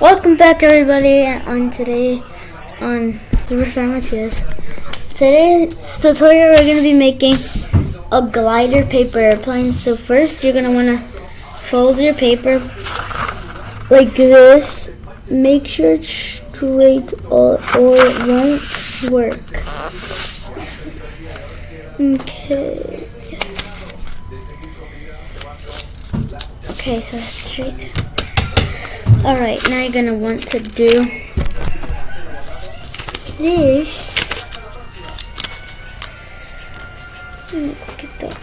Welcome back, everybody. On the first time I see this. Today's tutorial, we're going to be making a glider paper airplane. So first, you're going to want to fold your paper like this. Make sure it's straight or it won't work. Okay, so that's straight. Alright, now you're going to want to do this. Look at that.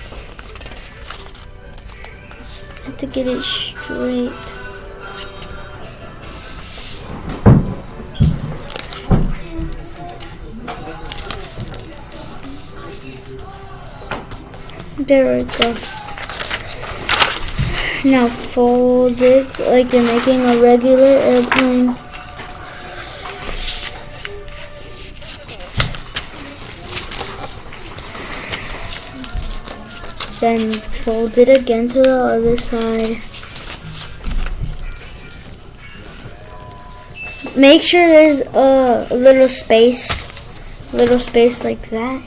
I have to get it straight. There we go. Now fold it like you're making a regular airplane. Then fold it again to the other side. Make sure there's a little space like that.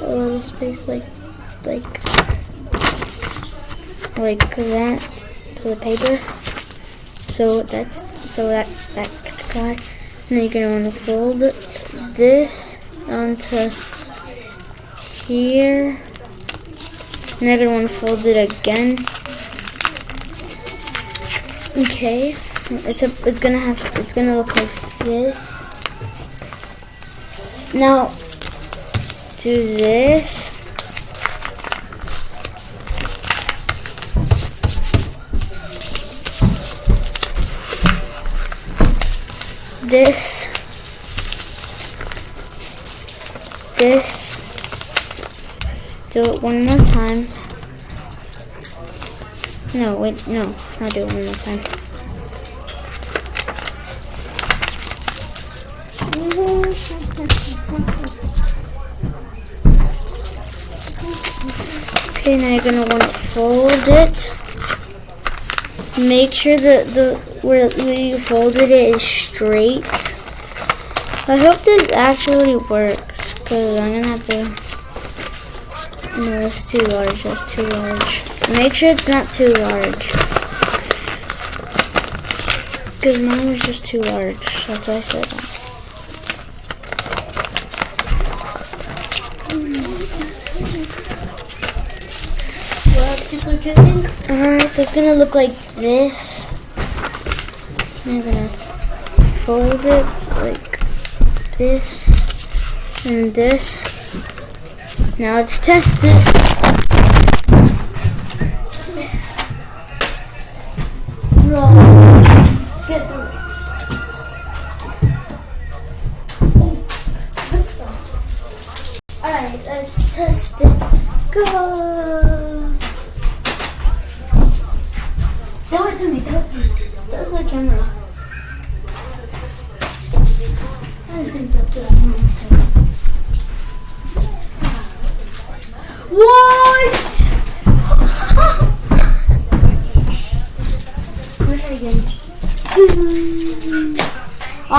A little space like that to the paper. So that guy. And then you're gonna want to fold this onto here. And you're gonna want to fold it again. Okay. It's gonna look like this. Now do this. This. Do it one more time. No, wait, no, let's not do it one more time. Okay, now you're gonna want to fold it. Make sure that where you folded it is straight. I hope this actually works, because I'm gonna have to. No, that's too large. That's too large. Make sure it's not too large, because mine was just too large. That's why I said that. Alright, so it's gonna look like this. I'm gonna fold it like this and this. Now let's test it. Alright, let's test it. Go! Show it to me. That's the camera. I'm just gonna put that on. What? Let's try again. I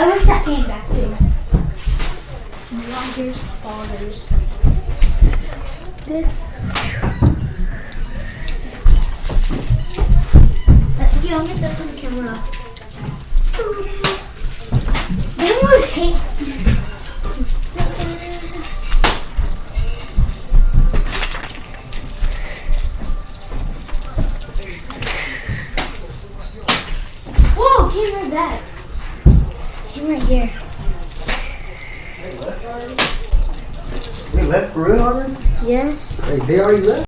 wish that came back too. Vloggers, fathers. This. I'll get that on the camera. That was hate. Whoa, came right back. Came right here. We left for real already? Yes. They already left?